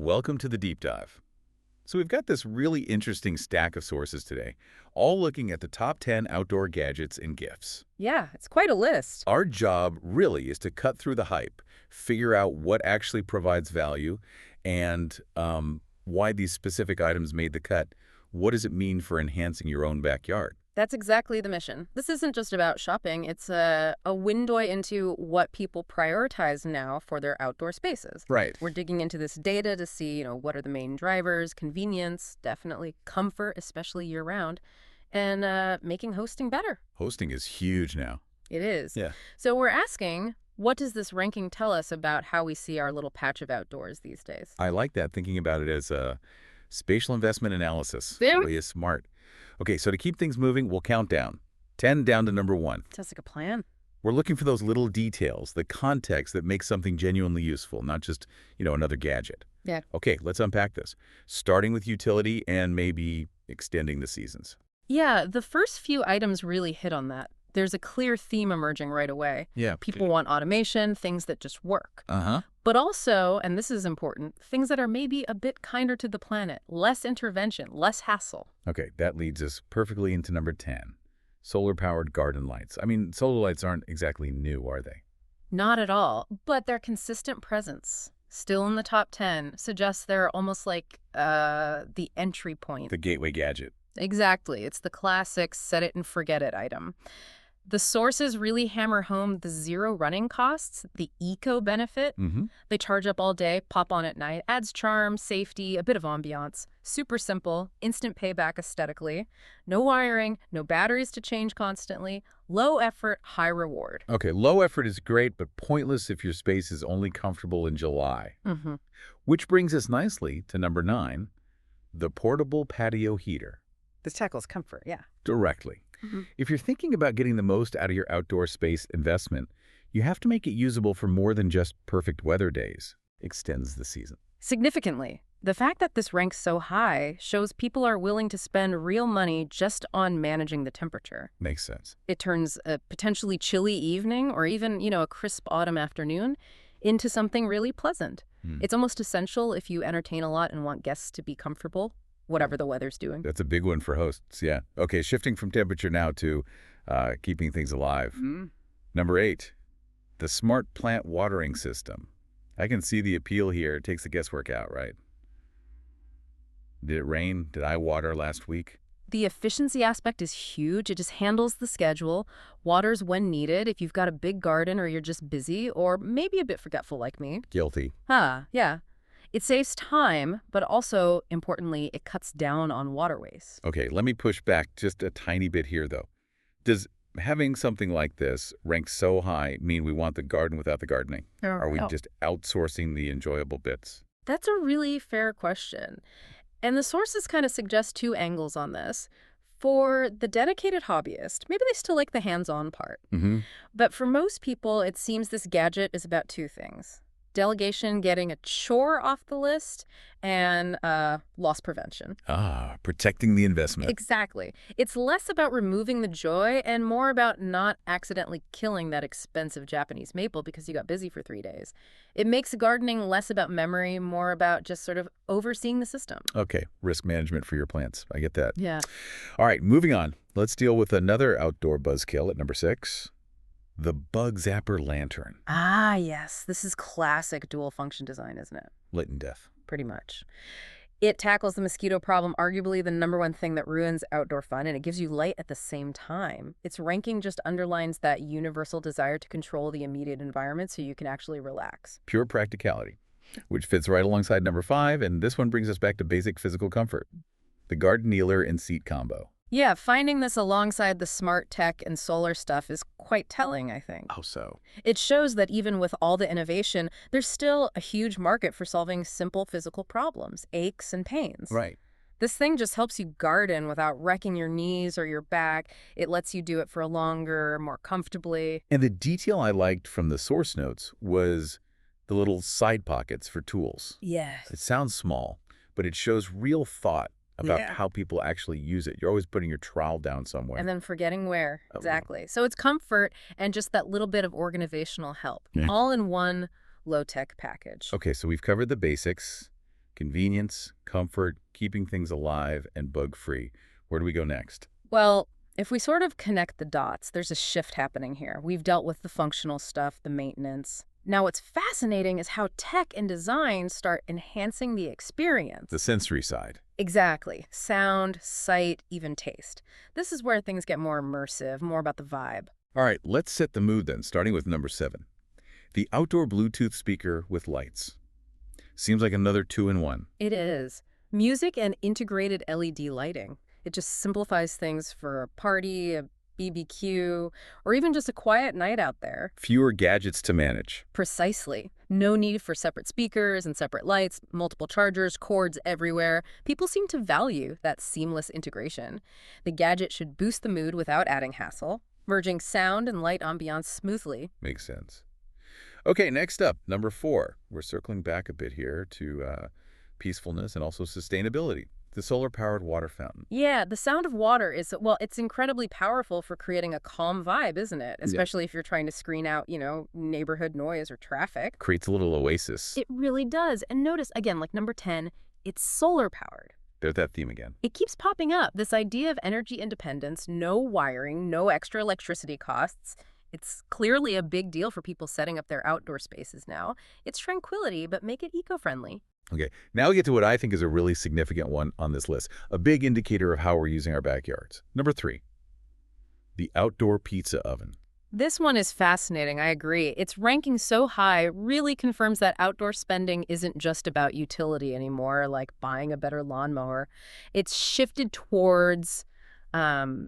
Welcome to the deep dive. So we've got this really interesting stack of sources today, all looking at the top 10 outdoor gadgets and gifts. Yeah, it's quite a list. Our job really is to cut through the hype, figure out what actually provides value, and why these specific items made the cut. What does it mean for enhancing your own backyard? That's exactly the mission. This isn't just about shopping. It's a window into what people prioritize now for their outdoor spaces. Right. We're digging into this data to see, what are the main drivers, convenience, definitely comfort, especially year-round, and making hosting better. Hosting is huge now. It is. Yeah. So we're asking, what does this ranking tell us about how we see our little patch of outdoors these days? I like that, thinking about it as a spatial investment analysis. There- Really is smart. Okay, so to keep things moving, we'll count down. 10 down to number 1. Sounds like a plan. We're looking for those little details, the context that makes something genuinely useful, not just, another gadget. Yeah. Okay, let's unpack this. Starting with utility and maybe extending the seasons. Yeah, the first few items really hit on that. There's a clear theme emerging right away. Yeah. People want automation, things that just work. Uh-huh. But also, and this is important, things that are maybe a bit kinder to the planet, less intervention, less hassle. Okay, that leads us perfectly into number 10. Solar-powered garden lights. I mean, solar lights aren't exactly new, are they? Not at all, but their consistent presence, still in the top 10, suggests they're almost like the entry point. The gateway gadget. Exactly. It's the classic set it and forget it item. The sources really hammer home the zero running costs, the eco benefit. Mm-hmm. They charge up all day, pop on at night, adds charm, safety, a bit of ambiance. Super simple, instant payback aesthetically. No wiring, no batteries to change constantly. Low effort, high reward. Okay, low effort is great, but pointless if your space is only comfortable in July. Mm-hmm. Which brings us nicely to number 9, the portable patio heater. This tackles comfort, yeah. Directly. Mm-hmm. If you're thinking about getting the most out of your outdoor space investment, you have to make it usable for more than just perfect weather days. Extends the season. Significantly, the fact that this ranks so high shows people are willing to spend real money just on managing the temperature. Makes sense. It turns a potentially chilly evening or even, a crisp autumn afternoon into something really pleasant. It's almost essential if you entertain a lot and want guests to be comfortable, whatever the weather's doing. That's a big one for hosts, yeah. Okay, shifting from temperature now to keeping things alive. Number 8, the smart plant watering system. I can see the appeal here. It takes the guesswork out, right? Did it rain? Did I water last week? The efficiency aspect is huge. It just handles the schedule, waters when needed if you've got a big garden or you're just busy or maybe a bit forgetful like me. Guilty. Yeah. It saves time, but also, importantly, it cuts down on water waste. Okay, let me push back just a tiny bit here, though. Does having something like this ranked so high mean we want the garden without the gardening? Are we just outsourcing the enjoyable bits? That's a really fair question. And the sources kind of suggest two angles on this. For the dedicated hobbyist, maybe they still like the hands-on part. Mm-hmm. But for most people, it seems this gadget is about two things. Delegation, getting a chore off the list, and loss prevention. Protecting the investment. Exactly. It's less about removing the joy and more about not accidentally killing that expensive Japanese maple because you got busy for 3 days. It makes gardening less about memory, more about just sort of overseeing the system. Okay, risk management for your plants. I get that. Yeah. All right, moving on. Let's deal with another outdoor buzzkill at number 6. The bug zapper lantern. Ah, yes. This is classic dual function design, isn't it? Lit and death. Pretty much. It tackles the mosquito problem, arguably the number one thing that ruins outdoor fun, and it gives you light at the same time. Its ranking just underlines that universal desire to control the immediate environment so you can actually relax. Pure practicality, which fits right alongside number 5, and this one brings us back to basic physical comfort. The garden kneeler and seat combo. Yeah, finding this alongside the smart tech and solar stuff is quite telling, I think. How so? It shows that even with all the innovation, there's still a huge market for solving simple physical problems, aches and pains. Right. This thing just helps you garden without wrecking your knees or your back. It lets you do it for longer, more comfortably. And the detail I liked from the source notes was the little side pockets for tools. Yes. It sounds small, but it shows real thought about how people actually use it. You're always putting your trowel down somewhere. And then forgetting where. Exactly. So it's comfort and just that little bit of organizational help, all in one low-tech package. Okay, so we've covered the basics. Convenience, comfort, keeping things alive, and bug-free. Where do we go next? Well, if we sort of connect the dots, there's a shift happening here. We've dealt with the functional stuff, the maintenance. Now, what's fascinating is how tech and design start enhancing the experience. The sensory side. Exactly. Sound, sight, even taste. This is where things get more immersive, more about the vibe. All right, let's set the mood then, starting with number 7. The outdoor Bluetooth speaker with lights. Seems like another two-in-one. It is. Music and integrated LED lighting. It just simplifies things for a party, a BBQ, or even just a quiet night out there. Fewer gadgets to manage. Precisely. No need for separate speakers and separate lights, multiple chargers, cords everywhere. People seem to value that seamless integration. The gadget should boost the mood without adding hassle, merging sound and light ambiance smoothly. Makes sense. Okay, next up, number 4. We're circling back a bit here to peacefulness and also sustainability. The solar-powered water fountain. Yeah, the sound of water is, well, it's incredibly powerful for creating a calm vibe, isn't it? Especially if you're trying to screen out, neighborhood noise or traffic. Creates a little oasis. It really does. And notice, again, like number 10, it's solar-powered. There's that theme again. It keeps popping up, this idea of energy independence, no wiring, no extra electricity costs. It's clearly a big deal for people setting up their outdoor spaces now. It's tranquility, but make it eco-friendly. Okay, now we get to what I think is a really significant one on this list, a big indicator of how we're using our backyards. Number 3, the outdoor pizza oven. This one is fascinating, I agree. Its ranking so high really confirms that outdoor spending isn't just about utility anymore, like buying a better lawnmower. It's shifted towards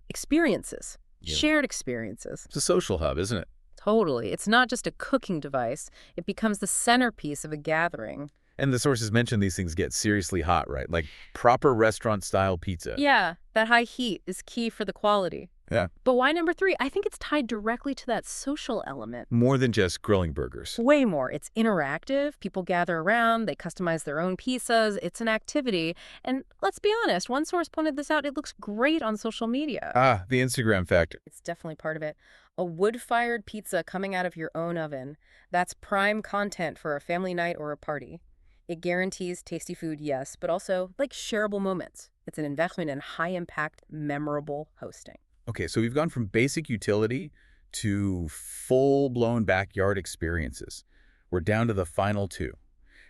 experiences, shared experiences. It's a social hub, isn't it? Totally. It's not just a cooking device. It becomes the centerpiece of a gathering. And the sources mention these things get seriously hot, right? Like proper restaurant-style pizza. Yeah, that high heat is key for the quality. Yeah. But why number 3? I think it's tied directly to that social element. More than just grilling burgers. Way more. It's interactive. People gather around. They customize their own pizzas. It's an activity. And let's be honest, one source pointed this out. It looks great on social media. Ah, the Instagram factor. It's definitely part of it. A wood-fired pizza coming out of your own oven. That's prime content for a family night or a party. It guarantees tasty food, yes, but also like shareable moments. It's an investment in high-impact, memorable hosting. Okay, so we've gone from basic utility to full-blown backyard experiences. We're down to the final 2.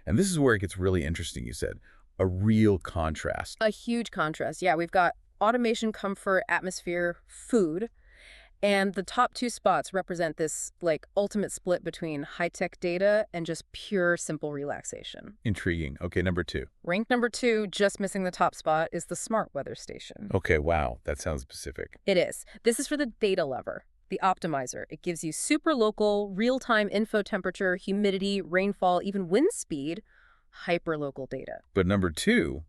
And this is where it gets really interesting, you said. A real contrast. A huge contrast. Yeah, we've got automation, comfort, atmosphere, food. And the top 2 spots represent this, ultimate split between high-tech data and just pure, simple relaxation. Intriguing. Okay, number 2. Ranked number 2, just missing the top spot, is the smart weather station. Okay, wow. That sounds specific. It is. This is for the data lover, the optimizer. It gives you super local, real-time info temperature, humidity, rainfall, even wind speed, hyper-local data. But number 2,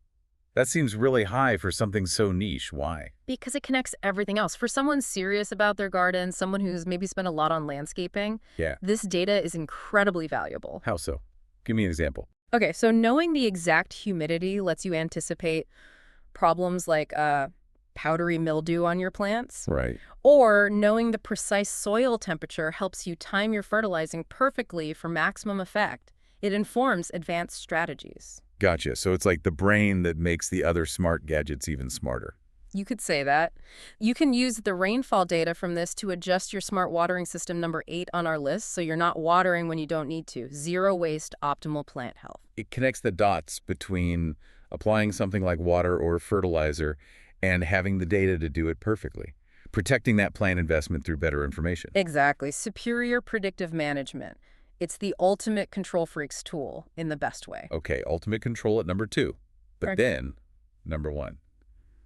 that seems really high for something so niche. Why? Because it connects everything else. For someone serious about their garden, someone who's maybe spent a lot on landscaping, this data is incredibly valuable. How so? Give me an example. Okay, so knowing the exact humidity lets you anticipate problems like powdery mildew on your plants. Right. Or knowing the precise soil temperature helps you time your fertilizing perfectly for maximum effect. It informs advanced strategies. Gotcha. So it's like the brain that makes the other smart gadgets even smarter. You could say that. You can use the rainfall data from this to adjust your smart watering system number 8 on our list so you're not watering when you don't need to. Zero waste, optimal plant health. It connects the dots between applying something like water or fertilizer and having the data to do it perfectly. Protecting that plant investment through better information. Exactly. Superior predictive management. It's the ultimate control freaks tool in the best way. Okay, ultimate control at number 2. But Correct. then, number 1.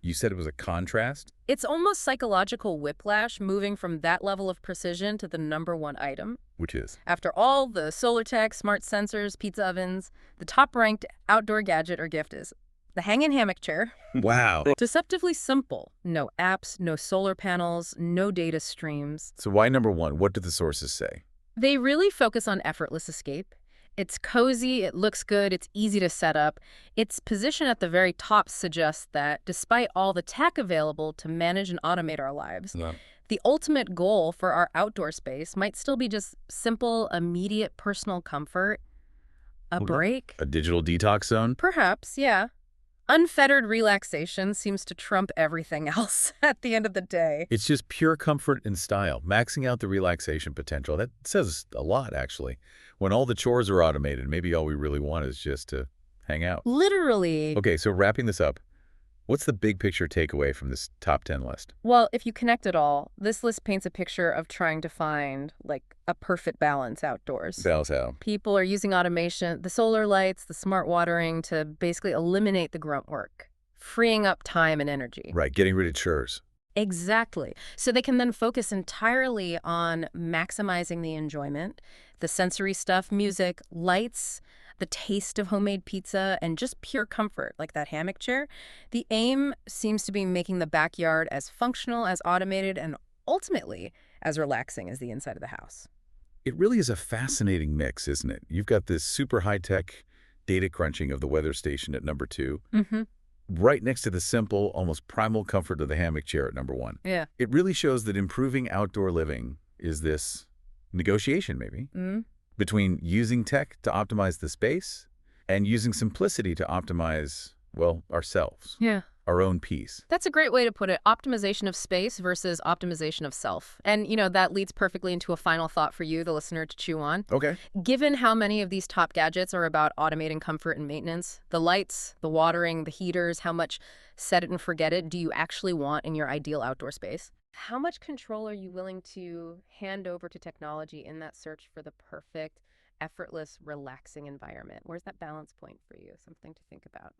You said it was a contrast? It's almost psychological whiplash moving from that level of precision to the number 1 item. Which is? After all the solar tech, smart sensors, pizza ovens, the top-ranked outdoor gadget or gift is the hanging hammock chair. Wow. Deceptively simple. No apps, no solar panels, no data streams. So why number 1? What do the sources say? They really focus on effortless escape. It's cozy, it looks good, it's easy to set up. Its position at the very top suggests that despite all the tech available to manage and automate our lives, the ultimate goal for our outdoor space might still be just simple, immediate personal comfort, A break? A digital detox zone? Perhaps, yeah. Unfettered relaxation seems to trump everything else at the end of the day. It's just pure comfort and style, maxing out the relaxation potential. That says a lot, actually. When all the chores are automated, maybe all we really want is just to hang out. Literally. Okay, so wrapping this up, what's the big picture takeaway from this top 10 list? Well, if you connect it all, this list paints a picture of trying to find, like, a perfect balance outdoors. Balance how? People are using automation, the solar lights, the smart watering to basically eliminate the grunt work, freeing up time and energy. Right, getting rid of chores. Exactly. So they can then focus entirely on maximizing the enjoyment, the sensory stuff, music, lights, the taste of homemade pizza, and just pure comfort, like that hammock chair. The aim seems to be making the backyard as functional, as automated, and ultimately as relaxing as the inside of the house. It really is a fascinating mix, isn't it? You've got this super high-tech data crunching of the weather station at number 2, Mm-hmm. right next to the simple, almost primal comfort of the hammock chair at number 1. Yeah. It really shows that improving outdoor living is this negotiation, maybe, between using tech to optimize the space and using simplicity to optimize, well, ourselves, Yeah. our own peace. That's a great way to put it. Optimization of space versus optimization of self. And, that leads perfectly into a final thought for you, the listener, to chew on. Okay. Given how many of these top gadgets are about automating comfort and maintenance, the lights, the watering, the heaters, how much set it and forget it do you actually want in your ideal outdoor space? How much control are you willing to hand over to technology in that search for the perfect, effortless, relaxing environment? Where's that balance point for you? Something to think about.